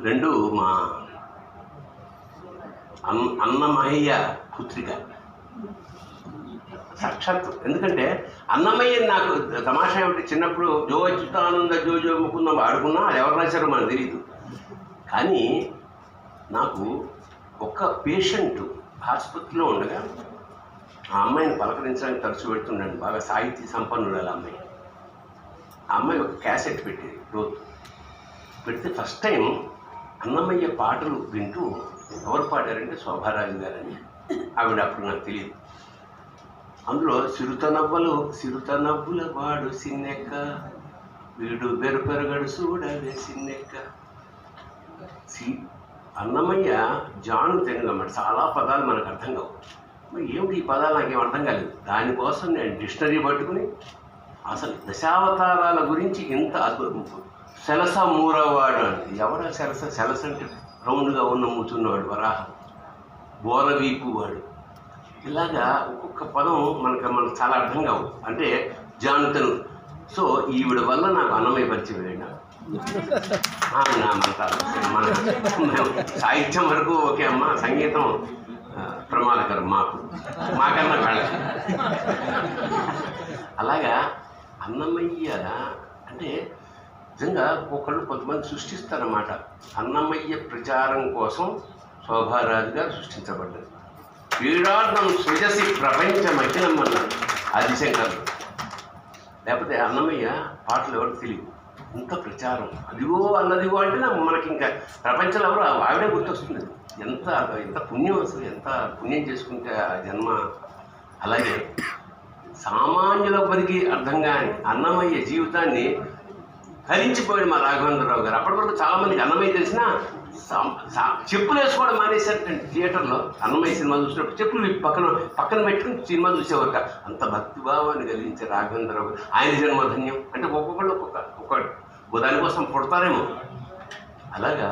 రెండు మా అన్నమయ్య పుత్రిక సాక్షాత్తు. ఎందుకంటే అన్నమయ్య నాకు తమాషా ఏమిటి, చిన్నప్పుడు జో అచ్యుతానంద జో జో ముకుందం ఆడుకున్నా అది ఎవరు రాశారో మనకు తెలియదు. కానీ నాకు ఒక పేషెంట్ ఆసుపత్రిలో ఉండగా ఆ అమ్మాయిని పలకరించడానికి తరచు పెడుతుండండి. బాగా సాహితీ సంపన్నుడు ఆ అమ్మాయి. ఆ అమ్మాయి ఒక క్యాసెట్ పెట్టేది రోజు. పెడితే ఫస్ట్ టైం అన్నమయ్య పాటలు వింటూ ఎవరు పాడారంటే శోభారాజు గారని. ఆవిడ అప్పుడు నాకు తెలియదు. అందులో సిరుత నవ్వుల వాడు సిన్నెక్క, వీడు బెరుపెరగడు చూడవే సిన్నెక్క. అన్నమయ్య జాను తెలుగన్నమాట. చాలా పదాలు మనకు అర్థం కావు. మరి ఏమిటి ఈ పదాలు నాకేం అర్థం కాలేదు. దానికోసం నేను డిక్షనరీ పట్టుకుని అసలు దశావతారాల గురించి ఇంత సెలస మూరవాడు అంటే ఎవడ సెలస అంటే రౌండ్గా ఉన్న మూచున్నవాడు, వరాహం, బోరవీపు వాడు. ఇలాగా ఒక్కొక్క పదం మనకు చాలా అర్థం కావు. అంటే జానుతను. సో ఈవిడ వల్ల నాకు అన్నమయ్య పరిచయం వేయండి. మన సాహిత్యం వరకు ఓకే అమ్మ, సంగీతం ప్రమాదకరం మాకన్నా వెళ్ళదు. అలాగా అన్నమయ్య అంటే నిజంగా కొంతమంది సృష్టిస్తారన్నమాట. అన్నమయ్య ప్రచారం కోసం శోభారాజు గారు సృష్టించబడ్డారు. క్రీడార్థం సృజసి ప్రపంచమఖిలం అన్నారు ఆదిశంకర్. లేకపోతే అన్నమయ్య పాటలు ఎవరికి తెలియదు. ఇంత ప్రచారం, అదిగో అన్నదిగో అంటే మనకి ఇంకా ప్రపంచంలో ఎవరు ఆవిడే గుర్తొస్తుంది. ఎంత పుణ్యం, అసలు ఎంత పుణ్యం చేసుకుంటే ఆ జన్మ. అలాగే సామాన్యులెవ్వరికి అర్థం కాని అన్నమయ్య జీవితాన్ని హరించిపోయాడు మా రాఘవేంద్రరావు గారు. అప్పటి వరకు చాలామందికి అన్నమయ్య తెలిసినా చెప్పులు వేసుకోవడం మానేశారంటే థియేటర్లో. అన్నమయ్య సినిమా చూసినప్పుడు చెప్పులు పక్కన పెట్టుకుని సినిమా చూసేవారట. అంత భక్తిభావాన్ని కలిగించే రాఘవేంద్రరావు గారు. ఆయన జన్మధన్యం. అంటే ఒక్కొక్కళ్ళు ఒక్కొక్క దానికోసం పుడతారేమో. అలాగా